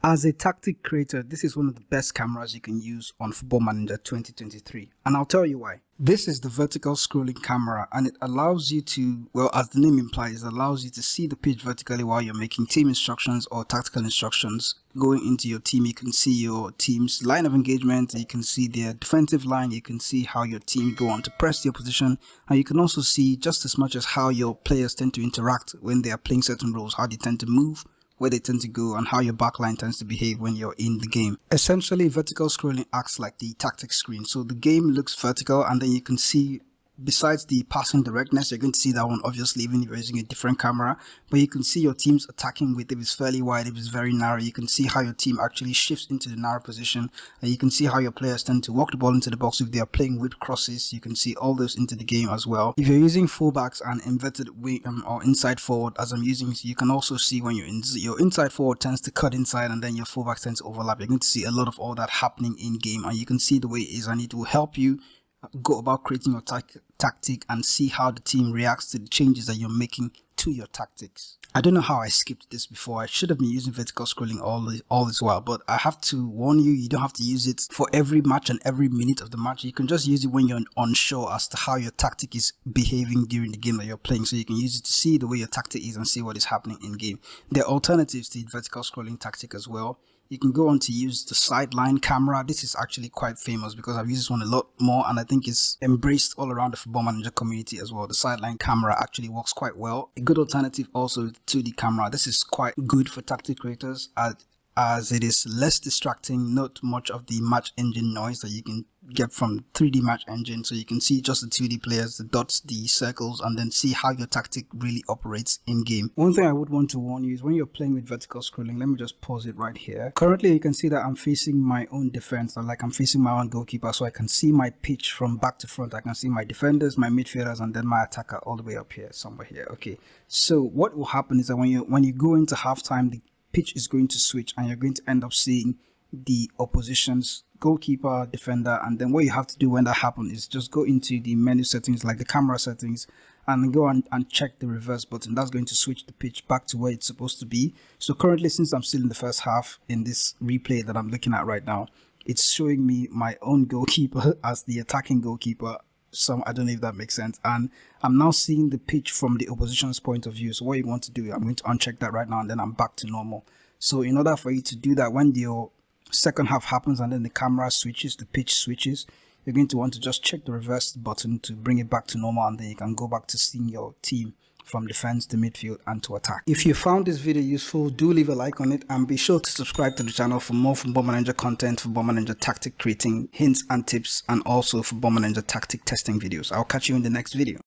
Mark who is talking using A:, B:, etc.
A: As a tactic creator, this is one of the best cameras you can use on Football Manager 2023, and I'll tell you why. This is the vertical scrolling camera, and it allows you to, well, as the name implies, it allows you to see the pitch vertically while you're making team instructions or tactical instructions. Going into your team, you can see your team's line of engagement, you can see their defensive line, you can see how your team go on to press the opposition, and you can also see just as much as how your players tend to interact when they are playing certain roles, how they tend to move, where they tend to go, and how your backline tends to behave when you're in the game. Essentially, vertical scrolling acts like the tactics screen. So the game looks vertical, and then you can see, besides the passing directness, you're going to see that one obviously even if you're using a different camera, but you can see your team's attacking width, if it's fairly wide, if it's very narrow. You can see how your team actually shifts into the narrow position, and you can see how your players tend to walk the ball into the box if they are playing with crosses. You can see all those into the game as well. If you're using fullbacks and inverted wing or inside forward, as I'm using, you can also see when your inside forward tends to cut inside and then your fullbacks tend to overlap. You're going to see a lot of all that happening in game, and you can see the way it is, and it will help you go about creating your tactic and see how the team reacts to the changes that you're making to your tactics. I don't know how I skipped this before. I should have been using vertical scrolling all this while, but I have to warn you, you don't have to use it for every match and every minute of the match. You can just use it when you're unsure as to how your tactic is behaving during the game that you're playing. So you can use it to see the way your tactic is and see what is happening in game. There are alternatives to the vertical scrolling tactic as well. You can go on to use the sideline camera. This is actually quite famous because I've used this one a lot more, and I think it's embraced all around the Football Manager community as well. The sideline camera actually works quite well. A good alternative also is the 2D camera. This is quite good for tactic creators as it is less distracting, not much of the match engine noise that you can get from 3D match engine. So you can see just the 2D players, the dots, the circles, and then see how your tactic really operates in game. One thing I would want to warn you is when you're playing with vertical scrolling, let me just pause it right here. Currently you can see that I'm facing my own defense, like I'm facing my own goalkeeper, so I can see my pitch from back to front. I can see my defenders, my midfielders, and then my attacker all the way up here, somewhere here. Okay, so what will happen is that when you go into halftime, the pitch is going to switch and you're going to end up seeing the opposition's goalkeeper, defender, and then what you have to do when that happens is just go into the menu settings, like the camera settings, and go and check the reverse button. That's going to switch the pitch back to where it's supposed to be. So currently, since I'm still in the first half in this replay that I'm looking at right now, it's showing me my own goalkeeper as the attacking goalkeeper. I don't know if that makes sense, and I'm now seeing the pitch from the opposition's point of view. So what you want to do, I'm going to uncheck that right now, and then I'm back to normal. So in order for you to do that, when your second half happens and then the camera switches, the pitch switches, you're going to want to just check the reverse button to bring it back to normal, and then you can go back to seeing your team from defense to midfield and to attack. If you found this video useful, do leave a like on it and be sure to subscribe to the channel for more Football Manager content, Football Manager tactic creating hints and tips, and also Football Manager tactic testing videos. I'll catch you in the next video.